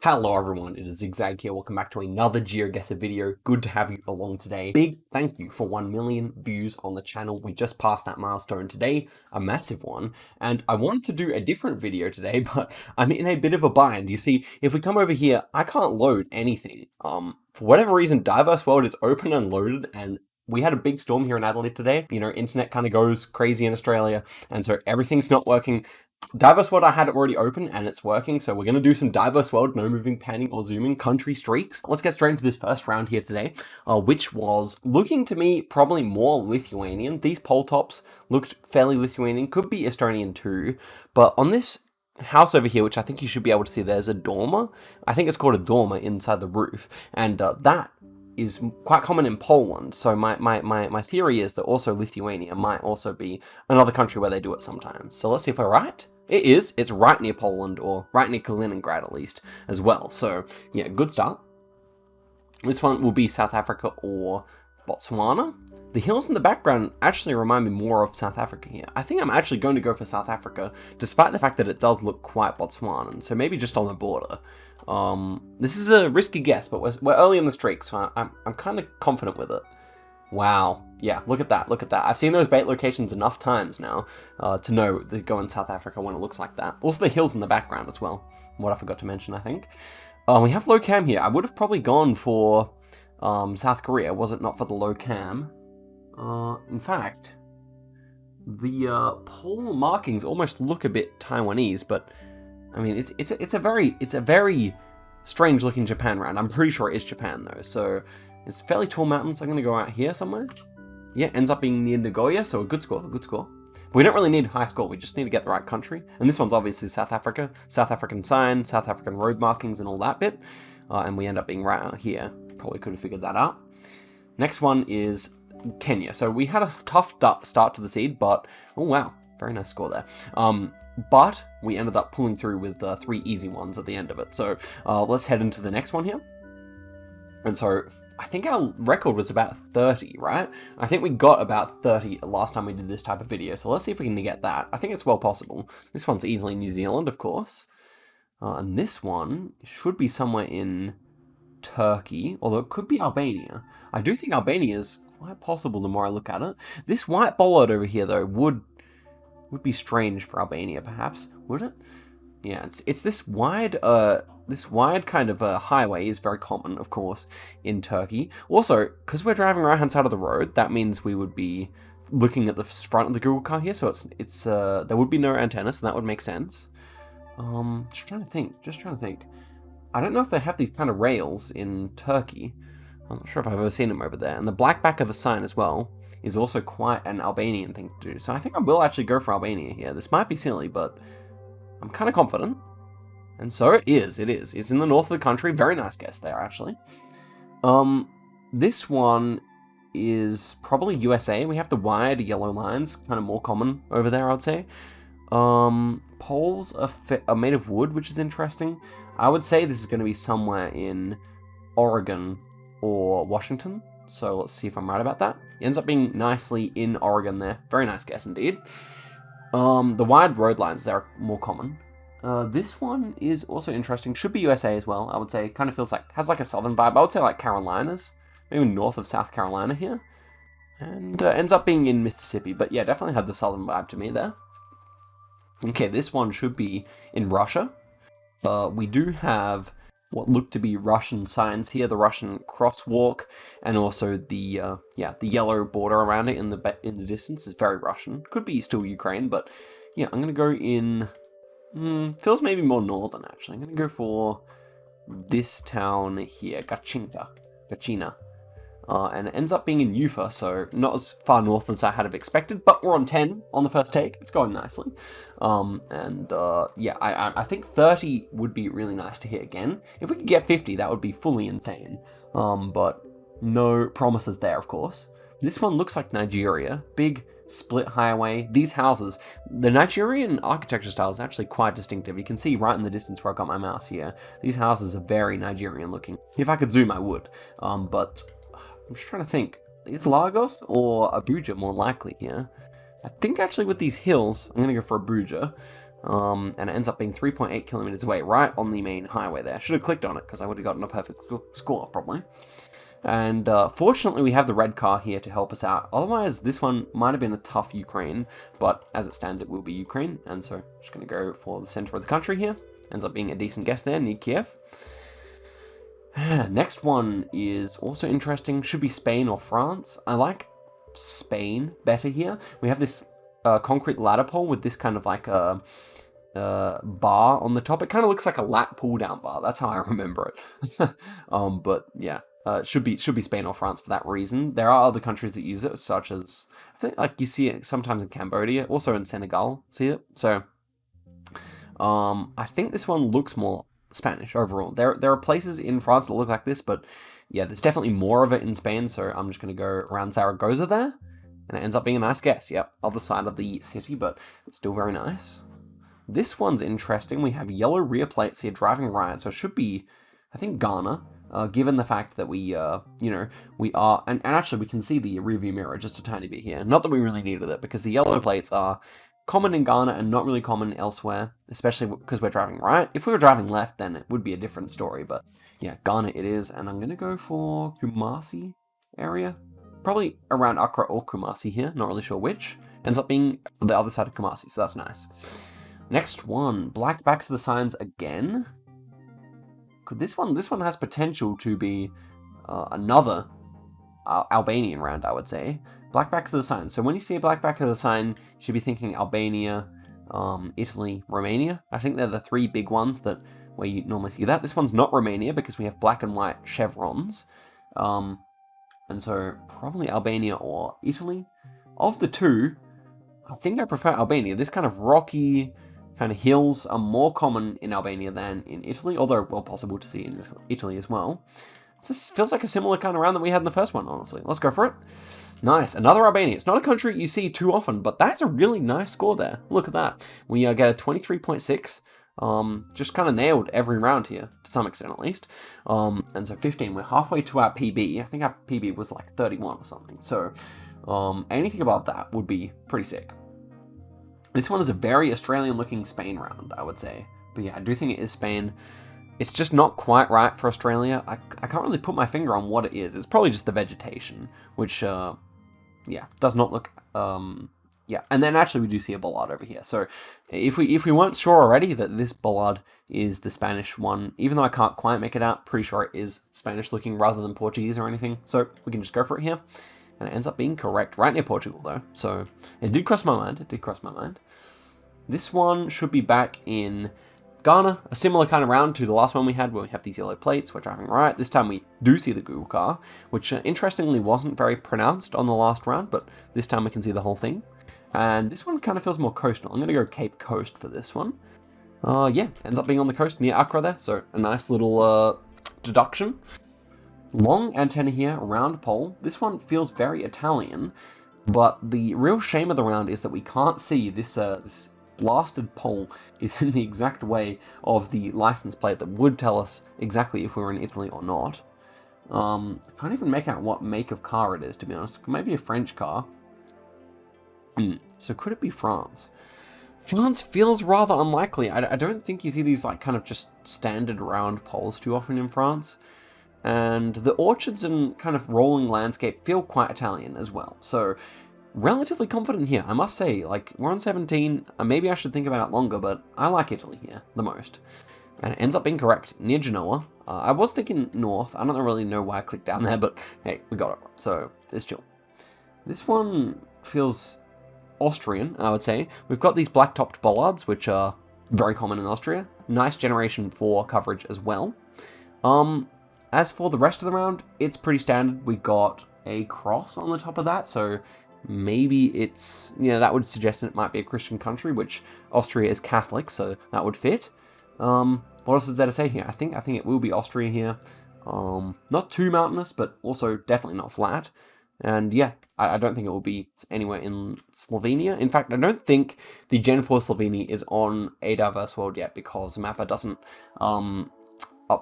Hello everyone, it is Zigzag here. Welcome back to another GeoGuessr video. Good to have you along today. Big thank you for 1 million views on the channel. We just passed that milestone today, a massive one. And I wanted to do a different video today, but I'm in a bit of a bind. You see, if we come over here, I can't load anything. For whatever reason, Diverse World is open and loaded, and we had a big storm here in Adelaide today. You know, internet kind of goes crazy in Australia, and so everything's not working. Diverse World I had it already open and it's working, so we're going to do some Diverse World, no moving, panning, or zooming country streaks. Let's get straight into this first round here today, which was looking to me probably more Lithuanian. These pole tops looked fairly Lithuanian, could be Estonian too, but on this house over here, which I think you should be able to see, there's a dormer. I think it's called a dormer inside the roof, and that is quite common in Poland, so my theory is that also Lithuania might also be another country where they do it sometimes. So let's see if we're right. It is. It's right near Poland, or right near Kaliningrad at least, as well. So, yeah, good start. This one will be South Africa or Botswana. The hills in the background actually remind me more of South Africa here. I think I'm actually going to go for South Africa, despite the fact that it does look quite Botswanan, so maybe just on the border. This is a risky guess, but we're early in the streak, so I'm kind of confident with it. Wow. Yeah, look at that, look at that. I've seen those bait locations enough times now to know they go in South Africa when it looks like that. Also the hills in the background as well, what I forgot to mention, I think. We have low cam here. I would have probably gone for South Korea, was it not for the low cam. In fact, the pole markings almost look a bit Taiwanese, but I mean, it's a very strange looking Japan round. I'm pretty sure it is Japan though, so it's fairly tall mountains. I'm going to go out here somewhere. Yeah, ends up being near Nagoya, so a good score, a good score. But we don't really need a high score, we just need to get the right country. And this one's obviously South Africa. South African sign, South African road markings and all that bit. And we end up being right out here. Probably could have figured that out. Next one is Kenya. So we had a tough start to the seed, but, oh wow, very nice score there. But we ended up pulling through with 3 easy ones at the end of it. So let's head into the next one here. And so I think our record was about 30, right? I think we got about 30 last time we did this type of video, so let's see if we can get that. I think it's well possible. This one's easily New Zealand, of course. And this one should be somewhere in Turkey, although it could be Albania. I do think Albania is quite possible the more I look at it. This white bollard over here, though, would be strange for Albania, perhaps, would it? Yeah, it's this wide kind of highway is very common, of course, in Turkey. Also, because we're driving right-hand side of the road, that means we would be looking at the front of the Google car here, so it's there would be no antenna, so that would make sense. Just trying to think. I don't know if they have these kind of rails in Turkey. I'm not sure if I've ever seen them over there. And the black back of the sign as well is also quite an Albanian thing to do. So I think I will actually go for Albania here. This might be silly, but I'm kind of confident. And so it is. It's in the north of the country. Very nice guess there, actually. This one is probably USA. We have the wide yellow lines, kind of more common over there, I'd say. Poles are made of wood, which is interesting. I would say this is going to be somewhere in Oregon or Washington. So let's see if I'm right about that. It ends up being nicely in Oregon there. Very nice guess indeed. The wide road lines, they're more common. This one is also interesting. Should be USA as well, I would say. Kind of feels like, has like a southern vibe. I would say like Carolinas. Maybe north of South Carolina here. And ends up being in Mississippi. But yeah, definitely had the southern vibe to me there. Okay, this one should be in Russia. We do have what look to be Russian signs here. The Russian crosswalk. And also the yellow border around it in the distance is very Russian. Could be still Ukraine, but yeah, I'm going to go in... feels maybe more northern, actually. I'm going to go for this town here, Gachina. And it ends up being in Ufa, so not as far north as I had have expected, but we're on 10 on the first take. It's going nicely. Yeah, I think 30 would be really nice to hit again. If we could get 50, that would be fully insane. But no promises there, of course. This one looks like Nigeria. Big split highway. These houses, the Nigerian architecture style is actually quite distinctive. You can see right in the distance where I got my mouse here. These houses are very Nigerian looking. If I could zoom, I would. But I'm just trying to think. Is Lagos or Abuja more likely here? I think actually with these hills, I'm going to go for Abuja. And it ends up being 3.8 kilometers away, right on the main highway there. Should have clicked on it, because I would have gotten a perfect score, probably. And fortunately, we have the red car here to help us out. Otherwise, this one might have been a tough Ukraine, but as it stands, it will be Ukraine. And so, just going to go for the center of the country here. Ends up being a decent guess there, near Kiev. Next one is also interesting. Should be Spain or France. I like Spain better here. We have this concrete ladder pole with this kind of like a bar on the top. It kind of looks like a lat pull down bar. That's how I remember it. But yeah. Should be Spain or France for that reason. There are other countries that use it, such as, I think, like, you see it sometimes in Cambodia, also in Senegal, see it? So, I think this one looks more Spanish overall. There are places in France that look like this, but yeah, there's definitely more of it in Spain, so I'm just going to go around Zaragoza there, and it ends up being a nice guess. Yep, other side of the city, but still very nice. This one's interesting. We have yellow rear plates here driving right, so it should be, I think, Ghana. Given the fact that we are, and actually we can see the rearview mirror just a tiny bit here. Not that we really needed it, because the yellow plates are common in Ghana and not really common elsewhere, especially because we're driving right. If we were driving left, then it would be a different story, but yeah, Ghana it is, and I'm going to go for Kumasi area. Probably around Accra or Kumasi here, not really sure which. Ends up being the other side of Kumasi, so that's nice. Next one, black backs of the signs again. Could this one has potential to be another Albanian round, I would say. Black backs of the sign. So when you see a black back of the sign, you should be thinking Albania, Italy, Romania. I think they're the three big ones where you normally see that. This one's not Romania because we have black and white chevrons. And so probably Albania or Italy. Of the two, I think I prefer Albania. This kind of rocky kind of hills are more common in Albania than in Italy, although well possible to see in Italy as well. This feels like a similar kind of round that we had in the first one, honestly. Let's go for it. Nice, another Albania. It's not a country you see too often, but that's a really nice score there. Look at that. We get a 23.6. Just kind of nailed every round here, to some extent at least. And so 15, we're halfway to our PB. I think our PB was like 31 or something. So anything above that would be pretty sick. This one is a very Australian-looking Spain round, I would say. But yeah, I do think it is Spain. It's just not quite right for Australia. I can't really put my finger on what it is. It's probably just the vegetation, which, yeah, does not look... yeah, and then actually we do see a bollard over here. So if we weren't sure already that this bollard is the Spanish one, even though I can't quite make it out, pretty sure it is Spanish-looking rather than Portuguese or anything. So we can just go for it here. And it ends up being correct, right near Portugal, though. So it did cross my mind. This one should be back in Ghana, a similar kind of round to the last one we had, where we have these yellow plates, we're driving right. This time we do see the Google car, which interestingly wasn't very pronounced on the last round, but this time we can see the whole thing. And this one kind of feels more coastal. I'm going to go Cape Coast for this one. Yeah, ends up being on the coast near Accra there, so a nice little deduction. Long antenna here, round pole. This one feels very Italian, but the real shame of the round is that we can't see this this blasted pole is in the exact way of the license plate that would tell us exactly if we were in Italy or not. I can't even make out what make of car it is, to be honest. Maybe a French car. So could it be France? France feels rather unlikely. I don't think you see these like kind of just standard round poles too often in France. And the orchards and kind of rolling landscape feel quite Italian as well. So relatively confident here, I must say. Like, we're on 17. Maybe I should think about it longer, but I like Italy here the most. And it ends up being correct, near Genoa. I was thinking north. I don't really know why I clicked down there, but hey, we got it. So it's chill. This one feels Austrian, I would say. We've got these black-topped bollards, which are very common in Austria. Nice Generation 4 coverage as well. As for the rest of the round, it's pretty standard. We got a cross on the top of that, so maybe it's, that would suggest that it might be a Christian country, which Austria is Catholic, so that would fit. What else is there to say here? I think it will be Austria here. Not too mountainous, but also definitely not flat. And yeah, I don't think it will be anywhere in Slovenia. In fact, I don't think the Gen 4 Slovenia is on A Diverse World yet, because Mappa doesn't...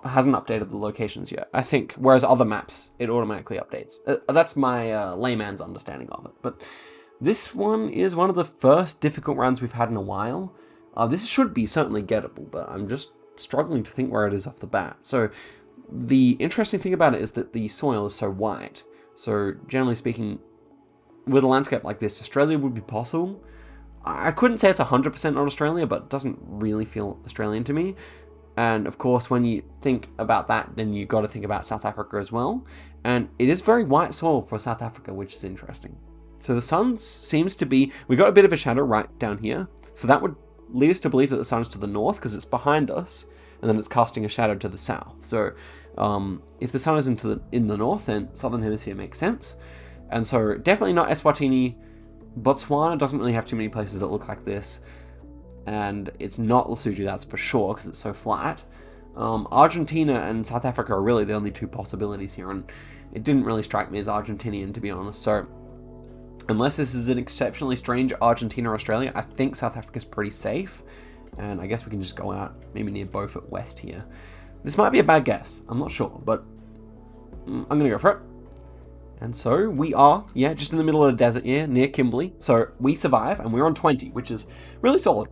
hasn't updated the locations yet, I think, whereas other maps, it automatically updates. That's my layman's understanding of it. But this one is one of the first difficult rounds we've had in a while. This should be certainly gettable, but I'm just struggling to think where it is off the bat. So the interesting thing about it is that the soil is so white. So generally speaking, with a landscape like this, Australia would be possible. I couldn't say it's 100% not Australia, but it doesn't really feel Australian to me. And of course, when you think about that, then you got to think about South Africa as well. And it is very white soil for South Africa, which is interesting. So the sun seems to be, we got a bit of a shadow right down here. So that would lead us to believe that the sun is to the north because it's behind us, and then it's casting a shadow to the south. So if the sun is in the north, then southern hemisphere makes sense. And so definitely not Eswatini. Botswana doesn't really have too many places that look like this. And it's not Lesotho, that's for sure, because it's so flat. Argentina and South Africa are really the only two possibilities here, and it didn't really strike me as Argentinian, to be honest. So unless this is an exceptionally strange Argentina or Australia, I think South Africa's pretty safe. And I guess we can just go out maybe near Beaufort West here. This might be a bad guess, I'm not sure, but I'm gonna go for it. And so we are, just in the middle of the desert here, near Kimberley. So we survive, and we're on 20, which is really solid.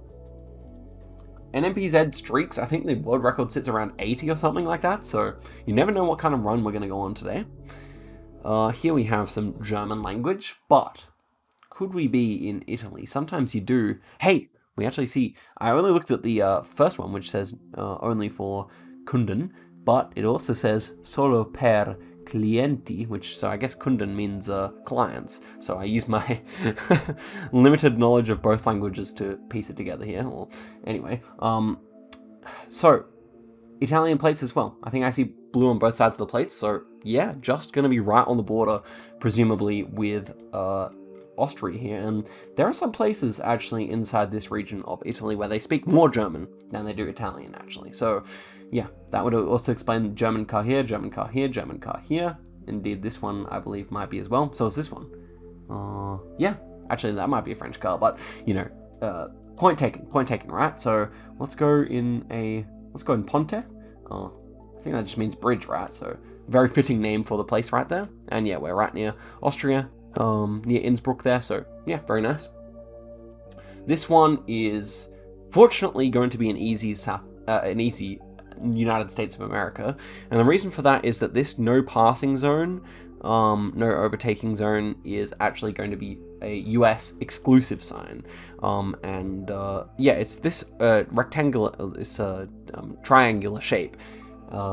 NMPZ streaks, I think the world record sits around 80 or something like that, so you never know what kind of run we're going to go on today. Here we have some German language, but could we be in Italy? Sometimes you do. Hey, we actually see, I only looked at the first one, which says only for Kunden, but it also says solo per clienti, which, so I guess Kunden means clients. So I use my limited knowledge of both languages to piece it together here. Well, anyway, so Italian plates as well. I think I see blue on both sides of the plates. So yeah, just going to be right on the border, presumably with Austria here. And there are some places actually inside this region of Italy where they speak more German than they do Italian, actually. So yeah, that would also explain German car here, German car here, German car here. Indeed, this one I believe might be as well. So is this one. Yeah, actually that might be a French car, but you know, point taken, right? So let's go in Ponte. I think that just means bridge, right? So very fitting name for the place right there. And yeah, we're right near Austria, near Innsbruck there. So yeah, very nice. This one is fortunately going to be an easy United States of America, and the reason for that is that this no passing zone, no overtaking zone, is actually going to be a US exclusive sign, yeah, it's this rectangular, this triangular shape,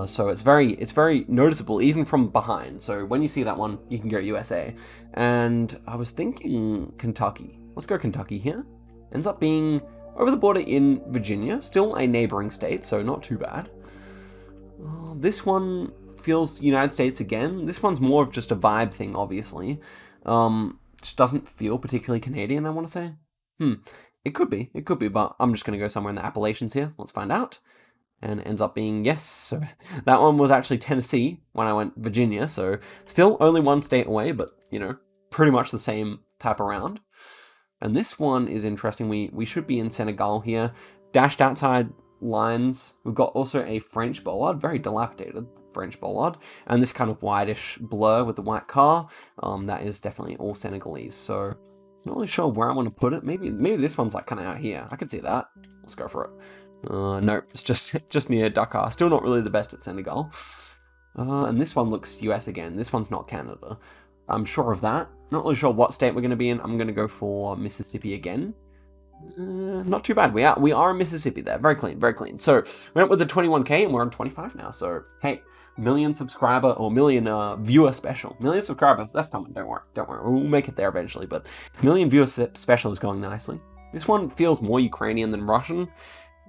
so it's very noticeable even from behind. So when you see that one, you can go USA. And I was thinking Kentucky. Let's go Kentucky here. Ends up being over the border in Virginia, still a neighboring state, so not too bad. This one feels United States again. This one's more of just a vibe thing, obviously. Just doesn't feel particularly Canadian, I want to say. It could be, but I'm just going to go somewhere in the Appalachians here. Let's find out. And it ends up being, yes, so that one was actually Tennessee when I went Virginia, so still only one state away, but, you know, pretty much the same type around. And this one is interesting. We should be in Senegal here. Dashed outside lines. We've got also a French bollard, very dilapidated French bollard, and this kind of whitish blur with the white car. That is definitely all Senegalese. So not really sure where I want to put it. Maybe this one's like kind of out here. I could see that. Let's go for it. No, it's just near Dakar. Still not really the best at Senegal. And this one looks US again. This one's not Canada. I'm sure of that. Not really sure what state we're going to be in. I'm going to go for Mississippi again. Not too bad. We are in Mississippi there. Very clean, very clean. So we went with the 21K and we're on 25 now. So hey, million subscriber or million viewer special. Million subscribers, that's coming. Don't worry. We'll make it there eventually. But million viewer special is going nicely. This one feels more Ukrainian than Russian.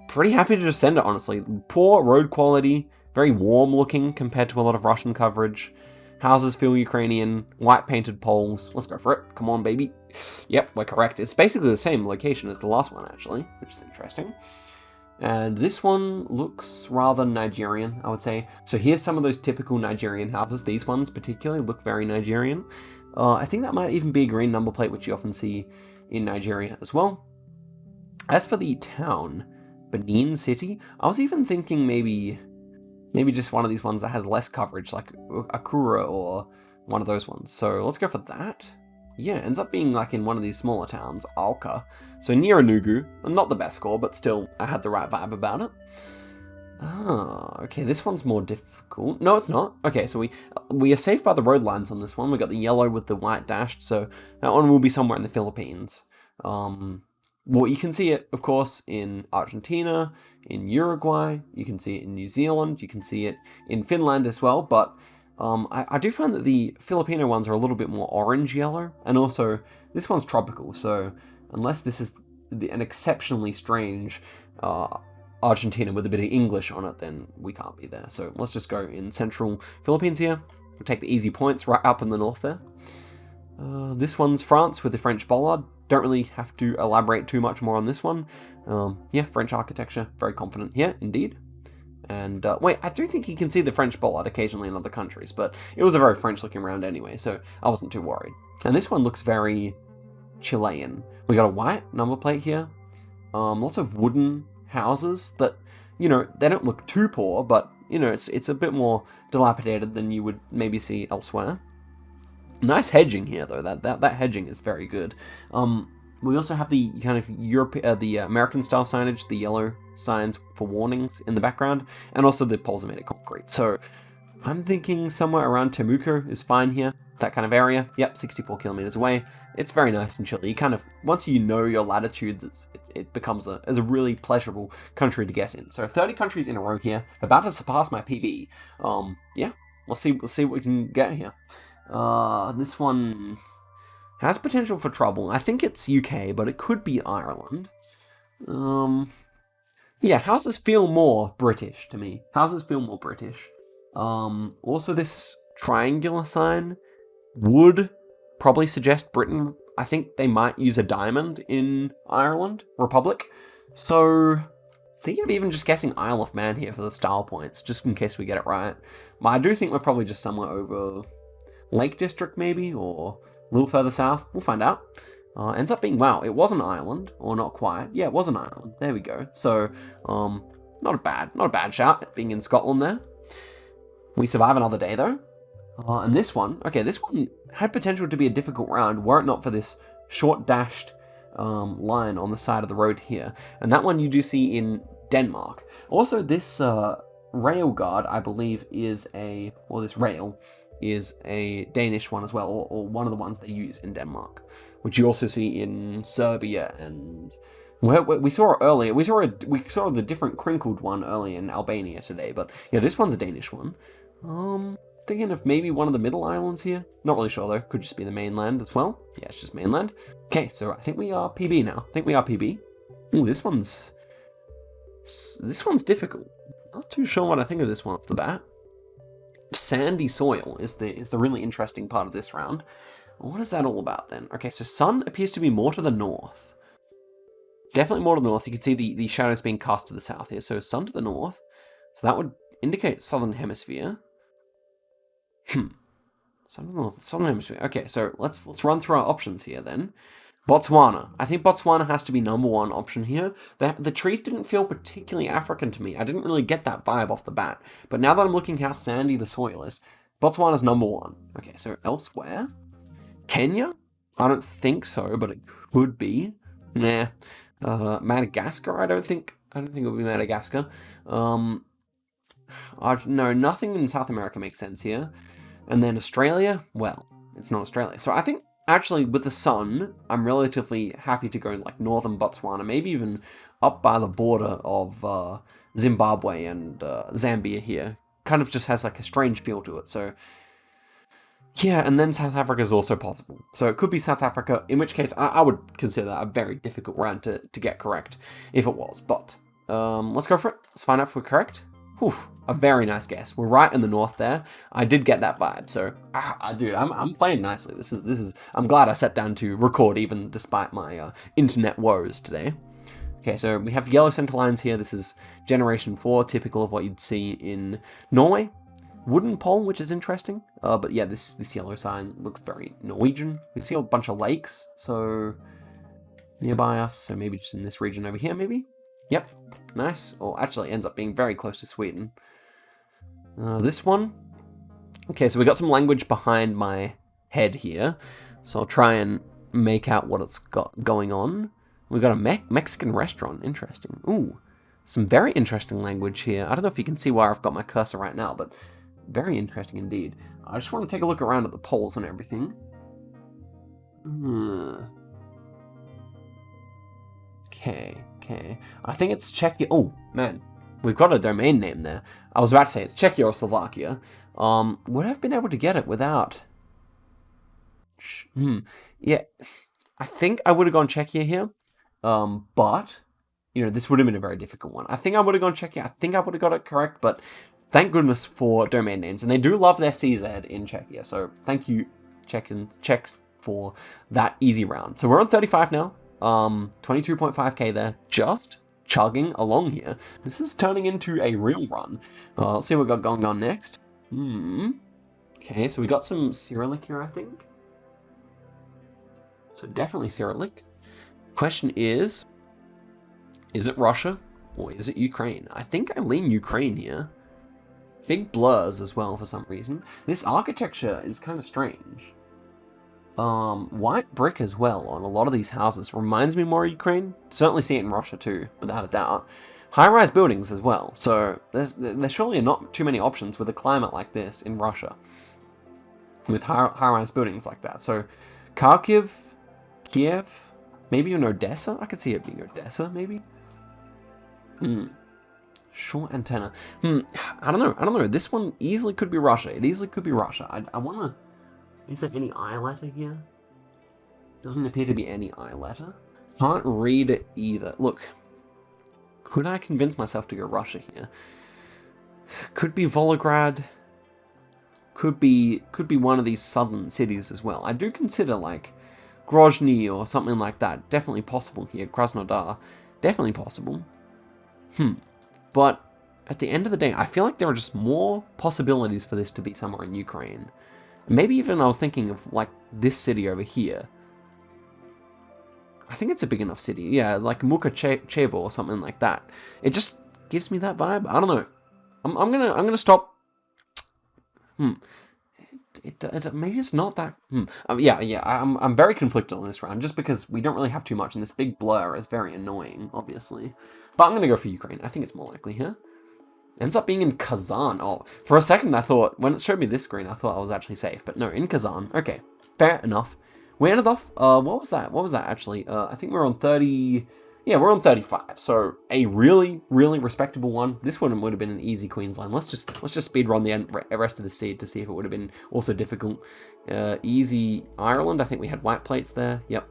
Pretty happy to just send it, honestly. Poor road quality. Very warm looking compared to a lot of Russian coverage. Houses feel Ukrainian, white painted poles. Let's go for it. Come on, baby. Yep, we're correct. It's basically the same location as the last one, actually, which is interesting. And this one looks rather Nigerian, I would say. So here's some of those typical Nigerian houses. These ones particularly look very Nigerian. I think that might even be a green number plate, which you often see in Nigeria as well. As for the town, Benin City, I was even thinking maybe just one of these ones that has less coverage, like Akura or one of those ones. So let's go for that. yeah, ends up being like in one of these smaller towns, Alka. So near Enugu. Not the best score, but still, I had the right vibe about it. Ah, okay, this one's more difficult. No, it's not. Okay, so we are safe by the road lines on this one. We got the yellow with the white dashed, so that one will be somewhere in the Philippines. Well, you can see it, of course, in Argentina, in Uruguay. You can see it in New Zealand. You can see it in Finland as well. But I do find that the Filipino ones are a little bit more orange-yellow, and also this one's tropical. So unless this is an exceptionally strange Argentina with a bit of English on it, then we can't be there. So let's just go in central Philippines here. We'll take the easy points right up in the north there. This one's France with the French bollard. Don't really have to elaborate too much more on this one. Yeah, French architecture, very confident here, indeed. And wait, I do think you can see the French bollard occasionally in other countries, but it was a very French-looking round anyway, so I wasn't too worried. And this one looks very Chilean. We got a white number plate here. Lots of wooden houses that, you know, they don't look too poor, but, you know, it's a bit more dilapidated than you would maybe see elsewhere. Nice hedging here, though. That hedging is very good. We also have the kind of the American-style signage, the yellow signs for warnings in the background, and also the poles are made of concrete. So I'm thinking somewhere around Temuco is fine here. That kind of area. Yep, 64 kilometers away. It's very nice and chilly. You kind of, once you know your latitudes, it becomes a really pleasurable country to guess in. So 30 countries in a row here, about to surpass my PB. Yeah, we'll see what we can get here. This one has potential for trouble. I think it's UK, but it could be Ireland. Yeah, houses feel more British to me. Houses feel more British. Also this triangular sign would probably suggest Britain. I think they might use a diamond in Ireland, Republic. So thinking of even just guessing Isle of Man here for the style points, just in case we get it right. But I do think we're probably just somewhere over Lake District maybe, or a little further south. We'll find out. Ends up being, wow, it was an island, or not quite. Yeah, it was an island. There we go. So, not a bad shout, being in Scotland there. We survive another day though. And this one had potential to be a difficult round were it not for this short dashed line on the side of the road here. And that one you do see in Denmark. Also, this rail guard, I believe, this rail is a Danish one as well, or one of the ones they use in Denmark, which you also see in Serbia and we saw it earlier. We saw the different crinkled one earlier in Albania today, but yeah, this one's a Danish one. Thinking of maybe one of the middle islands here. Not really sure though. Could just be the mainland as well. Yeah, it's just mainland. Okay, so I think we are PB now. Ooh, this one's difficult. Not too sure what I think of this one off the bat. Sandy soil is the really interesting part of this round. What is that all about then? Okay, so sun appears to be more to the north. Definitely more to the north. You can see the shadows being cast to the south here. So sun to the north. So that would indicate southern hemisphere. Southern north, southern hemisphere. Okay, so let's run through our options here then. Botswana. I think Botswana has to be number one option here. The trees didn't feel particularly African to me. I didn't really get that vibe off the bat. But now that I'm looking how sandy the soil is, Botswana's number one. Okay, so elsewhere? Kenya? I don't think so, but it could be. Nah. Madagascar? I don't think it would be Madagascar. No, nothing in South America makes sense here. And then Australia? Well, it's not Australia. So I think, actually, with the sun, I'm relatively happy to go like northern Botswana, maybe even up by the border of Zimbabwe and Zambia here. Kind of just has like a strange feel to it. So yeah, and then South Africa is also possible. So it could be South Africa, in which case I would consider that a very difficult round to get correct if it was. But let's go for it. Let's find out if we're correct. Whew, a very nice guess. We're right in the north there. I did get that vibe. So, dude, I'm playing nicely. This is. I'm glad I sat down to record, even despite my internet woes today. Okay, so we have yellow center lines here. This is generation 4, typical of what you'd see in Norway. Wooden pole, which is interesting. But yeah, this yellow sign looks very Norwegian. We see a bunch of lakes, so nearby us. So maybe just in this region over here, maybe. Yep, nice. Or actually ends up being very close to Sweden. This one. Okay, so we got some language behind my head here. So I'll try and make out what it's got going on. We've got a Mexican restaurant. Interesting. Ooh, some very interesting language here. I don't know if you can see where I've got my cursor right now, but very interesting indeed. I just want to take a look around at the polls and everything. Okay. I think it's Czechia. Oh, man. We've got a domain name there. I was about to say it's Czechia or Slovakia. Would I have been able to get it without... Yeah. I think I would have gone Czechia here. But, you know, this would have been a very difficult one. I think I would have gone Czechia. I think I would have got it correct, but thank goodness for domain names. And they do love their CZ in Czechia. So thank you, Czechs, for that easy round. So we're on 35 now. 22.5k there. Just chugging along here. This is turning into a real run. Let's see what we got going on next. Okay, so we got some Cyrillic here, I think. So definitely Cyrillic. Question is it Russia or is it Ukraine? I think I lean Ukraine here. Big blurs as well for some reason. This architecture is kind of strange. White brick as well on a lot of these houses. Reminds me more of Ukraine. Certainly see it in Russia too, without a doubt. High-rise buildings as well. So there's surely not too many options with a climate like this in Russia. With high-rise buildings like that. So Kharkiv, Kiev, maybe in Odessa? I could see it being Odessa, maybe? Short antenna. I don't know. This one easily could be Russia. It easily could be Russia. I want to... Is there any I letter here? Doesn't appear to be any I letter. Can't read it either. Look, could I convince myself to go Russia here? Could be Volgograd. Could be one of these southern cities as well. I do consider like Grozny or something like that. Definitely possible here. Krasnodar. Definitely possible. But at the end of the day, I feel like there are just more possibilities for this to be somewhere in Ukraine. Maybe even I was thinking of, like, this city over here. I think it's a big enough city. Yeah, like Mukachevo or something like that. It just gives me that vibe. I don't know. I'm gonna stop. Maybe it's not that. Yeah. I'm very conflicted on this round just because we don't really have too much, and this big blur is very annoying, obviously. But I'm gonna go for Ukraine. I think it's more likely here. Ends up being in Kazan. Oh, for a second I thought, when it showed me this screen, I thought I was actually safe. But no, in Kazan. Okay, fair enough. We ended off, what was that actually? I think we're on 30, yeah, we're on 35. So a really, really respectable one. This one would have been an easy Queensland. Let's just speed run the rest of the seed to see if it would have been also difficult. Easy Ireland. I think we had white plates there. Yep.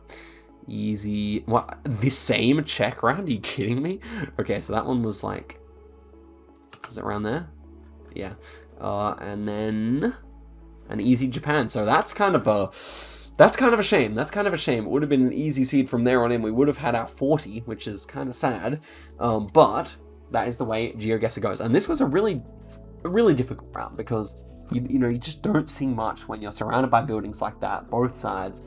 Easy. What? The same Czech round? Are you kidding me? Okay, so that one was like... Was it around there? Yeah. And then an easy Japan. So that's kind of a shame. It would have been an easy seed from there on in. We would have had our 40, which is kind of sad. But that is the way GeoGuessr goes. And this was a really difficult round because you just don't see much when you're surrounded by buildings like that, both sides.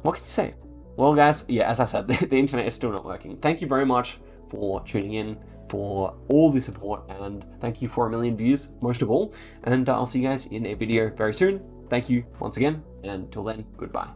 What can you say? Well, guys, yeah, as I said, the internet is still not working. Thank you very much for tuning in, for all the support, and thank you for 1 million views, most of all. And I'll see you guys in a video very soon. Thank you once again, and until then, goodbye.